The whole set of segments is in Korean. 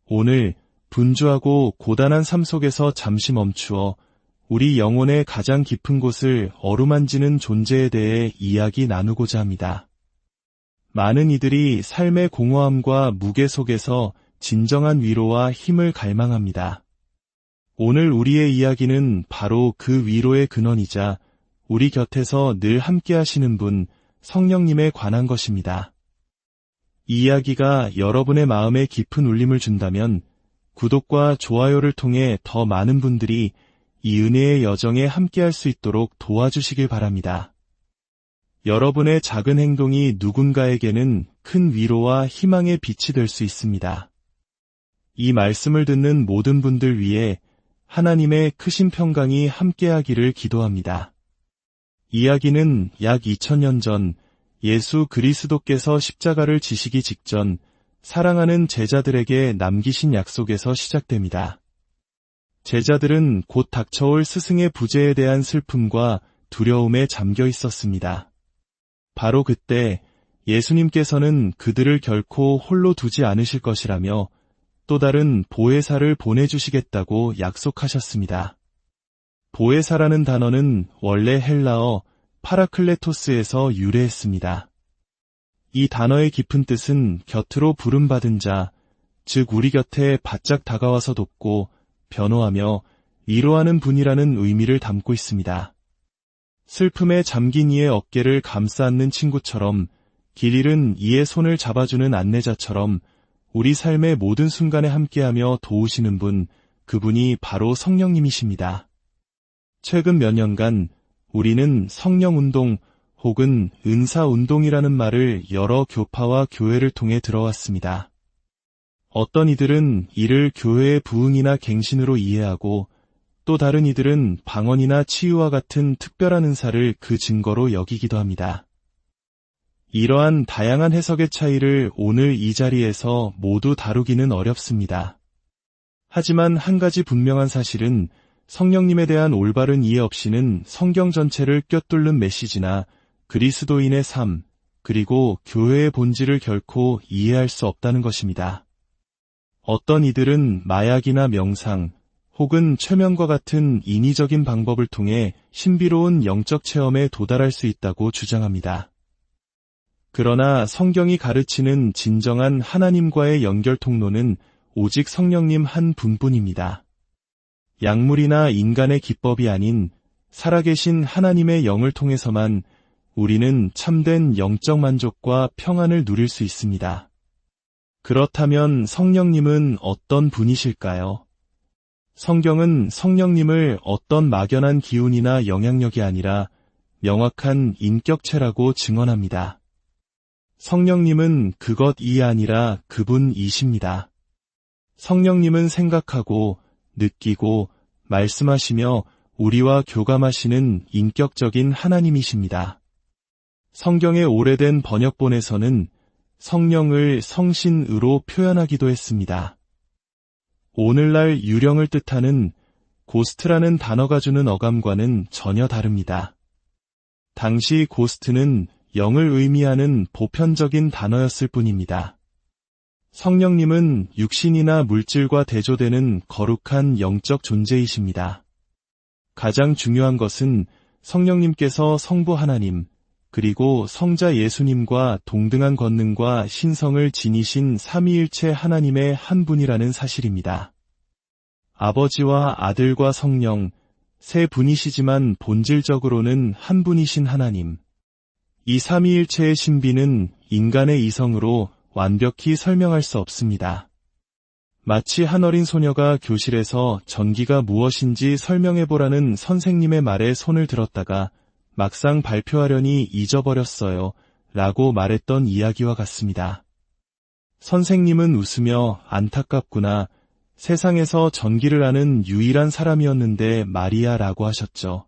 오늘 분주하고 고단한 삶 속에서 잠시 멈추어 우리 영혼의 가장 깊은 곳을 어루만지는 존재에 대해 이야기 나누고자 합니다. 많은 이들이 삶의 공허함과 무게 속에서 진정한 위로와 힘을 갈망합니다. 오늘 우리의 이야기는 바로 그 위로의 근원이자 우리 곁에서 늘 함께 하시는 분, 성령님에 관한 것입니다. 이 이야기가 여러분의 마음에 깊은 울림을 준다면 구독과 좋아요를 통해 더 많은 분들이 이 은혜의 여정에 함께할 수 있도록 도와주시길 바랍니다. 여러분의 작은 행동이 누군가에게는 큰 위로와 희망의 빛이 될 수 있습니다. 이 말씀을 듣는 모든 분들 위해 하나님의 크신 평강이 함께하기를 기도합니다. 이야기는 약 2000년 전 예수 그리스도께서 십자가를 지시기 직전 사랑하는 제자들에게 남기신 약속에서 시작됩니다. 제자들은 곧 닥쳐올 스승의 부재에 대한 슬픔과 두려움에 잠겨 있었습니다. 바로 그때 예수님께서는 그들을 결코 홀로 두지 않으실 것이라며 또 다른 보혜사를 보내주시겠다고 약속하셨습니다. 보혜사라는 단어는 원래 헬라어 파라클레토스에서 유래했습니다. 이 단어의 깊은 뜻은 곁으로 부름받은 자, 즉 우리 곁에 바짝 다가와서 돕고 변호하며 위로하는 분이라는 의미를 담고 있습니다. 슬픔에 잠긴 이의 어깨를 감싸 안는 친구처럼 길 잃은 이의 손을 잡아주는 안내자처럼 우리 삶의 모든 순간에 함께하며 도우시는 분, 그분이 바로 성령님이십니다. 최근 몇 년간 우리는 성령운동 혹은 은사운동이라는 말을 여러 교파와 교회를 통해 들어왔습니다. 어떤 이들은 이를 교회의 부흥이나 갱신으로 이해하고 또 다른 이들은 방언이나 치유와 같은 특별한 은사를 그 증거로 여기기도 합니다. 이러한 다양한 해석의 차이를 오늘 이 자리에서 모두 다루기는 어렵습니다. 하지만 한 가지 분명한 사실은 성령님에 대한 올바른 이해 없이는 성경 전체를 꿰뚫는 메시지나 그리스도인의 삶, 그리고 교회의 본질을 결코 이해할 수 없다는 것입니다. 어떤 이들은 마약이나 명상, 혹은 최면과 같은 인위적인 방법을 통해 신비로운 영적 체험에 도달할 수 있다고 주장합니다. 그러나 성경이 가르치는 진정한 하나님과의 연결 통로는 오직 성령님 한 분뿐입니다. 약물이나 인간의 기법이 아닌 살아계신 하나님의 영을 통해서만 우리는 참된 영적 만족과 평안을 누릴 수 있습니다. 그렇다면 성령님은 어떤 분이실까요? 성경은 성령님을 어떤 막연한 기운이나 영향력이 아니라 명확한 인격체라고 증언합니다. 성령님은 그것이 아니라 그분이십니다. 성령님은 생각하고 느끼고 말씀하시며 우리와 교감하시는 인격적인 하나님이십니다. 성경의 오래된 번역본에서는 성령을 성신으로 표현하기도 했습니다. 오늘날 유령을 뜻하는 고스트라는 단어가 주는 어감과는 전혀 다릅니다. 당시 고스트는 영을 의미하는 보편적인 단어였을 뿐입니다. 성령님은 육신이나 물질과 대조되는 거룩한 영적 존재이십니다. 가장 중요한 것은 성령님께서 성부 하나님, 그리고 성자 예수님과 동등한 권능과 신성을 지니신 삼위일체 하나님의 한 분이라는 사실입니다. 아버지와 아들과 성령, 세 분이시지만 본질적으로는 한 분이신 하나님. 이 삼위일체의 신비는 인간의 이성으로 완벽히 설명할 수 없습니다. 마치 한 어린 소녀가 교실에서 전기가 무엇인지 설명해보라는 선생님의 말에 손을 들었다가 막상 발표하려니 잊어버렸어요 라고 말했던 이야기와 같습니다. 선생님은 웃으며 안타깝구나, 세상에서 전기를 아는 유일한 사람이었는데 말이야 라고 하셨죠.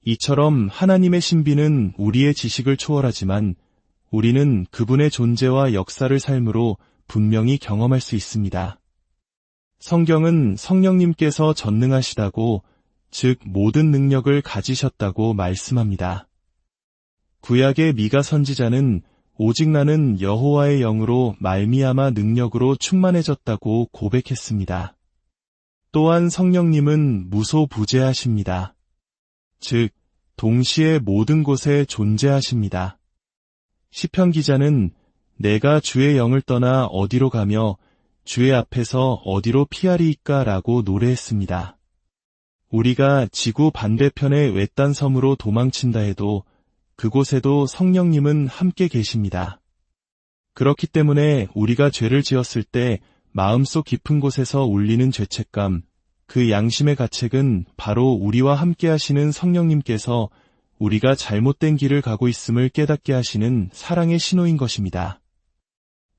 이처럼 하나님의 신비는 우리의 지식을 초월하지만 우리는 그분의 존재와 역사를 삶으로 분명히 경험할 수 있습니다. 성경은 성령님께서 전능하시다고, 즉 모든 능력을 가지셨다고 말씀합니다. 구약의 미가 선지자는 오직 나는 여호와의 영으로 말미암아 능력으로 충만해졌다고 고백했습니다. 또한 성령님은 무소부재하십니다. 즉, 동시에 모든 곳에 존재하십니다. 시편 기자는 내가 주의 영을 떠나 어디로 가며 주의 앞에서 어디로 피하리이까 라고 노래했습니다. 우리가 지구 반대편의 외딴 섬으로 도망친다 해도 그곳에도 성령님은 함께 계십니다. 그렇기 때문에 우리가 죄를 지었을 때 마음속 깊은 곳에서 울리는 죄책감, 그 양심의 가책은 바로 우리와 함께 하시는 성령님께서 우리가 잘못된 길을 가고 있음을 깨닫게 하시는 사랑의 신호인 것입니다.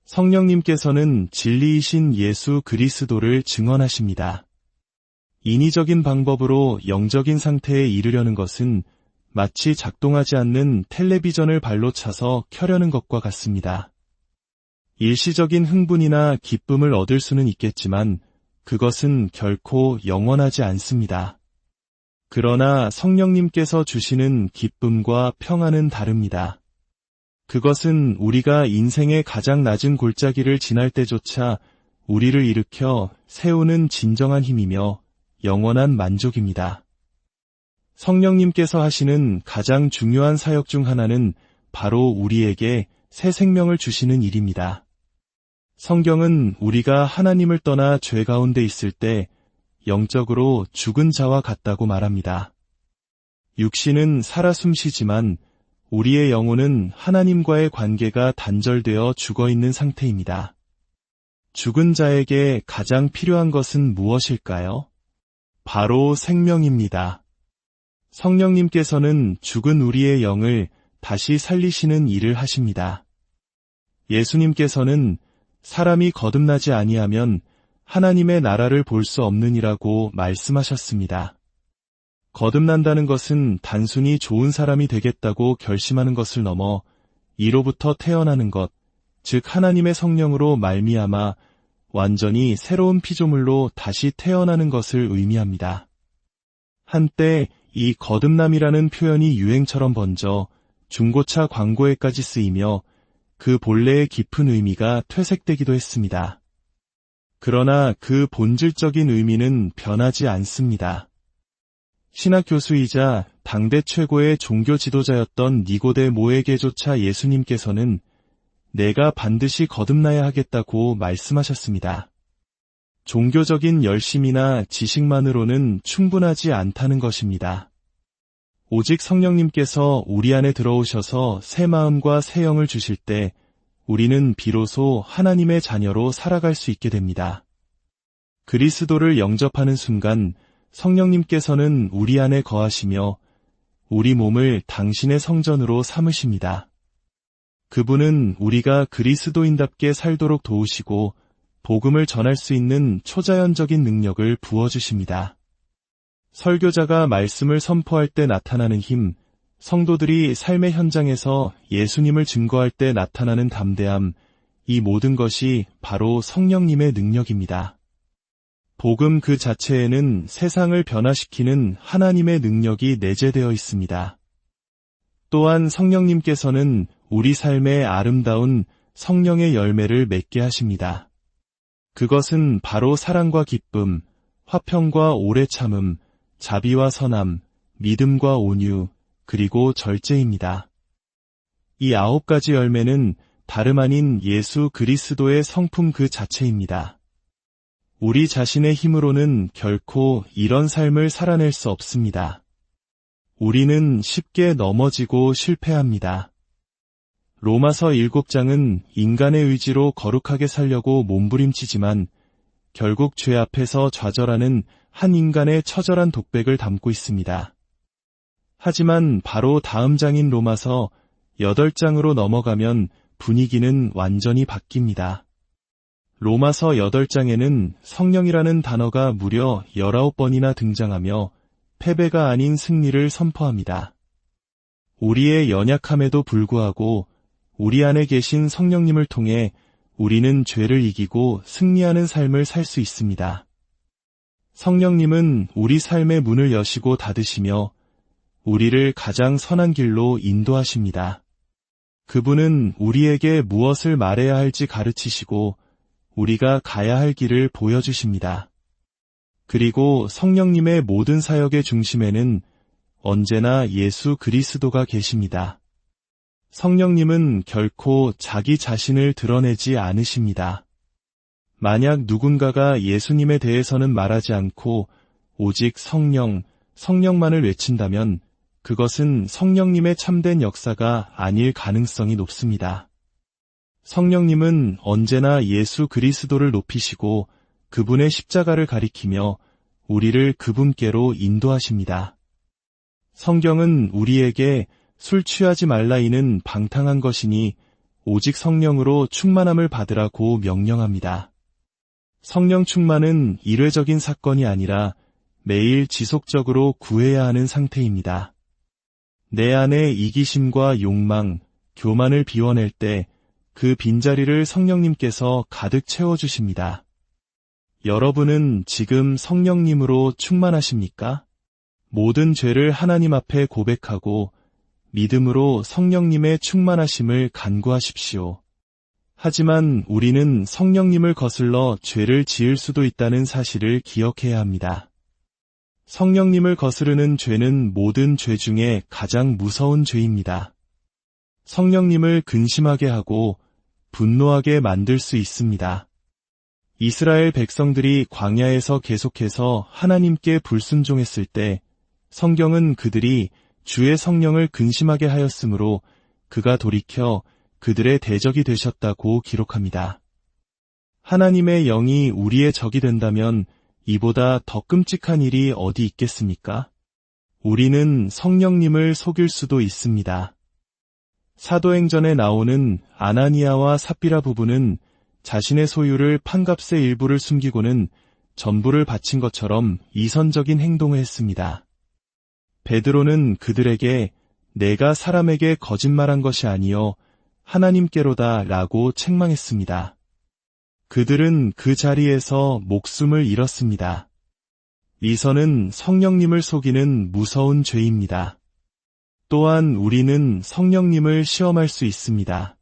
성령님께서는 진리이신 예수 그리스도를 증언하십니다. 인위적인 방법으로 영적인 상태에 이르려는 것은 마치 작동하지 않는 텔레비전을 발로 차서 켜려는 것과 같습니다. 일시적인 흥분이나 기쁨을 얻을 수는 있겠지만 그것은 결코 영원하지 않습니다. 그러나 성령님께서 주시는 기쁨과 평안은 다릅니다. 그것은 우리가 인생의 가장 낮은 골짜기를 지날 때조차 우리를 일으켜 세우는 진정한 힘이며 영원한 만족입니다. 성령님께서 하시는 가장 중요한 사역 중 하나는 바로 우리에게 새 생명을 주시는 일입니다. 성경은 우리가 하나님을 떠나 죄 가운데 있을 때 영적으로 죽은 자와 같다고 말합니다. 육신은 살아 숨쉬지만 우리의 영혼은 하나님과의 관계가 단절되어 죽어있는 상태입니다. 죽은 자에게 가장 필요한 것은 무엇일까요? 바로 생명입니다. 성령님께서는 죽은 우리의 영을 다시 살리시는 일을 하십니다. 예수님께서는 사람이 거듭나지 아니하면 하나님의 나라를 볼 수 없느니라고 말씀하셨습니다. 거듭난다는 것은 단순히 좋은 사람이 되겠다고 결심하는 것을 넘어 이로부터 태어나는 것, 즉 하나님의 성령으로 말미암아 완전히 새로운 피조물로 다시 태어나는 것을 의미합니다. 한때 이 거듭남이라는 표현이 유행처럼 번져 중고차 광고에까지 쓰이며 그 본래의 깊은 의미가 퇴색되기도 했습니다. 그러나 그 본질적인 의미는 변하지 않습니다. 신학 교수이자 당대 최고의 종교 지도자였던 니고데모에게조차 예수님께서는 내가 반드시 거듭나야 하겠다고 말씀하셨습니다. 종교적인 열심이나 지식만으로는 충분하지 않다는 것입니다. 오직 성령님께서 우리 안에 들어오셔서 새 마음과 새 영을 주실 때 우리는 비로소 하나님의 자녀로 살아갈 수 있게 됩니다. 그리스도를 영접하는 순간 성령님께서는 우리 안에 거하시며 우리 몸을 당신의 성전으로 삼으십니다. 그분은 우리가 그리스도인답게 살도록 도우시고 복음을 전할 수 있는 초자연적인 능력을 부어주십니다. 설교자가 말씀을 선포할 때 나타나는 힘, 성도들이 삶의 현장에서 예수님을 증거할 때 나타나는 담대함, 이 모든 것이 바로 성령님의 능력입니다. 복음 그 자체에는 세상을 변화시키는 하나님의 능력이 내재되어 있습니다. 또한 성령님께서는 우리 삶의 아름다운 성령의 열매를 맺게 하십니다. 그것은 바로 사랑과 기쁨, 화평과 오래 참음, 자비와 선함, 믿음과 온유, 그리고 절제입니다. 이 9가지 열매는 다름 아닌 예수 그리스도의 성품 그 자체입니다. 우리 자신의 힘으로는 결코 이런 삶을 살아낼 수 없습니다. 우리는 쉽게 넘어지고 실패합니다. 로마서 7장은 인간의 의지로 거룩하게 살려고 몸부림치지만 결국 죄 앞에서 좌절하는 한 인간의 처절한 독백을 담고 있습니다. 하지만 바로 다음 장인 로마서 8장으로 넘어가면 분위기는 완전히 바뀝니다. 로마서 8장에는 성령이라는 단어가 무려 19번이나 등장하며 패배가 아닌 승리를 선포합니다. 우리의 연약함에도 불구하고 우리 안에 계신 성령님을 통해 우리는 죄를 이기고 승리하는 삶을 살 수 있습니다. 성령님은 우리 삶의 문을 여시고 닫으시며 우리를 가장 선한 길로 인도하십니다. 그분은 우리에게 무엇을 말해야 할지 가르치시고 우리가 가야 할 길을 보여주십니다. 그리고 성령님의 모든 사역의 중심에는 언제나 예수 그리스도가 계십니다. 성령님은 결코 자기 자신을 드러내지 않으십니다. 만약 누군가가 예수님에 대해서는 말하지 않고 오직 성령, 성령만을 외친다면 그것은 성령님의 참된 역사가 아닐 가능성이 높습니다. 성령님은 언제나 예수 그리스도를 높이시고 그분의 십자가를 가리키며 우리를 그분께로 인도하십니다. 성경은 우리에게 술 취하지 말라이는 방탕한 것이니 오직 성령으로 충만함을 받으라고 명령합니다. 성령 충만은 일회적인 사건이 아니라 매일 지속적으로 구해야 하는 상태입니다. 내 안에 이기심과 욕망, 교만을 비워낼 때 그 빈자리를 성령님께서 가득 채워주십니다. 여러분은 지금 성령님으로 충만하십니까? 모든 죄를 하나님 앞에 고백하고 믿음으로 성령님의 충만하심을 간구하십시오. 하지만 우리는 성령님을 거슬러 죄를 지을 수도 있다는 사실을 기억해야 합니다. 성령님을 거스르는 죄는 모든 죄 중에 가장 무서운 죄입니다. 성령님을 근심하게 하고 분노하게 만들 수 있습니다. 이스라엘 백성들이 광야에서 계속해서 하나님께 불순종했을 때 성경은 그들이 주의 성령을 근심하게 하였으므로 그가 돌이켜 그들의 대적이 되셨다고 기록합니다. 하나님의 영이 우리의 적이 된다면 이보다 더 끔찍한 일이 어디 있겠습니까? 우리는 성령님을 속일 수도 있습니다. 사도행전에 나오는 아나니아와 삽비라 부부는 자신의 소유를 판값의 일부를 숨기고는 전부를 바친 것처럼 이선적인 행동을 했습니다. 베드로는 그들에게 내가 사람에게 거짓말한 것이 아니요 하나님께로다 라고 책망했습니다. 그들은 그 자리에서 목숨을 잃었습니다. 이선은 성령님을 속이는 무서운 죄입니다. 또한 우리는 성령님을 시험할 수 있습니다.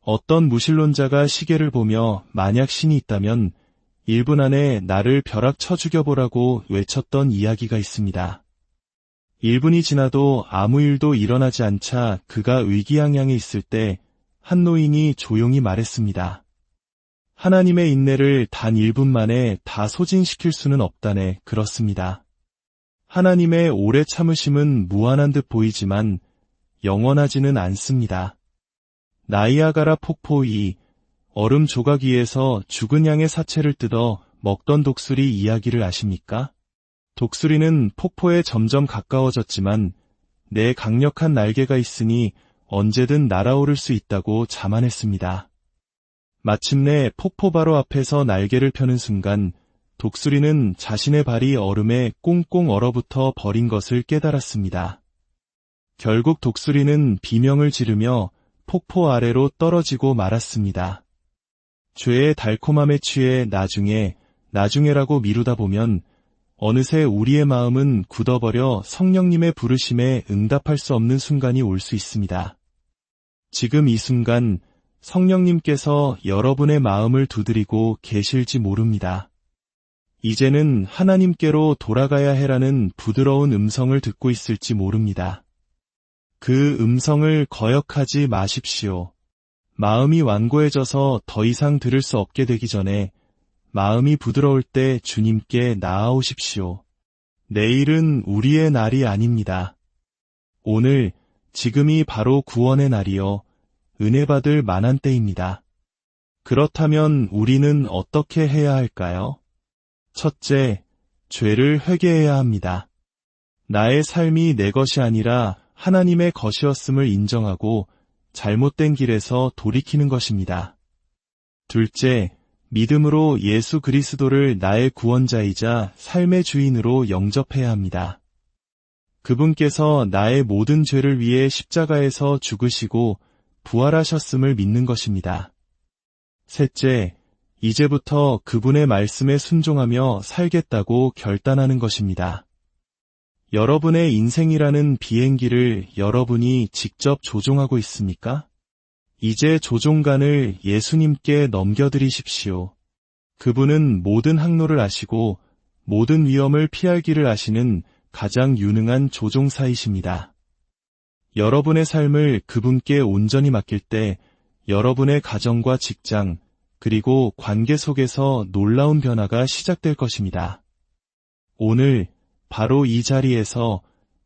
어떤 무신론자가 시계를 보며 만약 신이 있다면 1분 안에 나를 벼락 쳐 죽여보라고 외쳤던 이야기가 있습니다. 1분이 지나도 아무 일도 일어나지 않자 그가 의기양양해 있을 때 한 노인이 조용히 말했습니다. 하나님의 인내를 단 1분 만에 다 소진시킬 수는 없다네. 그렇습니다. 하나님의 오래 참으심은 무한한 듯 보이지만 영원하지는 않습니다. 나이아가라 폭포 얼음 조각 위에서 죽은 양의 사체를 뜯어 먹던 독수리 이야기를 아십니까? 독수리는 폭포에 점점 가까워졌지만 내 강력한 날개가 있으니 언제든 날아오를 수 있다고 자만했습니다. 마침내 폭포 바로 앞에서 날개를 펴는 순간 독수리는 자신의 발이 얼음에 꽁꽁 얼어붙어 버린 것을 깨달았습니다. 결국 독수리는 비명을 지르며 폭포 아래로 떨어지고 말았습니다. 죄의 달콤함에 취해 나중에라고 미루다 보면 어느새 우리의 마음은 굳어버려 성령님의 부르심에 응답할 수 없는 순간이 올 수 있습니다. 지금 이 순간 성령님께서 여러분의 마음을 두드리고 계실지 모릅니다. 이제는 하나님께로 돌아가야 해라는 부드러운 음성을 듣고 있을지 모릅니다. 그 음성을 거역하지 마십시오. 마음이 완고해져서 더 이상 들을 수 없게 되기 전에 마음이 부드러울 때 주님께 나아오십시오. 내일은 우리의 날이 아닙니다. 오늘, 지금이 바로 구원의 날이요 은혜 받을 만한 때입니다. 그렇다면 우리는 어떻게 해야 할까요? 첫째, 죄를 회개해야 합니다. 나의 삶이 내 것이 아니라 하나님의 것이었음을 인정하고 잘못된 길에서 돌이키는 것입니다. 둘째, 믿음으로 예수 그리스도를 나의 구원자이자 삶의 주인으로 영접해야 합니다. 그분께서 나의 모든 죄를 위해 십자가에서 죽으시고 부활하셨음을 믿는 것입니다. 셋째, 이제부터 그분의 말씀에 순종하며 살겠다고 결단하는 것입니다. 여러분의 인생이라는 비행기를 여러분이 직접 조종하고 있습니까? 이제 조종관을 예수님께 넘겨드리십시오. 그분은 모든 항로를 아시고 모든 위험을 피할 길을 아시는 가장 유능한 조종사이십니다. 여러분의 삶을 그분께 온전히 맡길 때 여러분의 가정과 직장, 그리고 관계 속에서 놀라운 변화가 시작될 것입니다. 오늘 바로 이 자리에서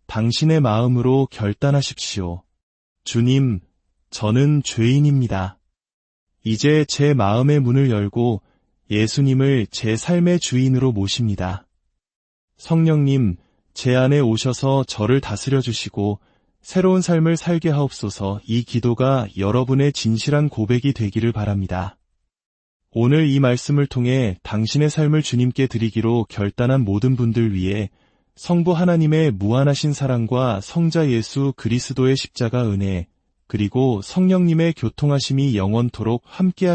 당신의 마음으로 결단하십시오. 주님, 저는 죄인입니다. 이제 제 마음의 문을 열고 예수님을 제 삶의 주인으로 모십니다. 성령님, 제 안에 오셔서 저를 다스려 주시고 새로운 삶을 살게 하옵소서. 이 기도가 여러분의 진실한 고백이 되기를 바랍니다. 오늘 이 말씀을 통해 당신의 삶을 주님께 드리기로 결단한 모든 분들 위해 성부 하나님의 무한하신 사랑과 성자 예수 그리스도의 십자가 은혜, 그리고 성령님의 교통하심이 영원토록 함께하시옵소서.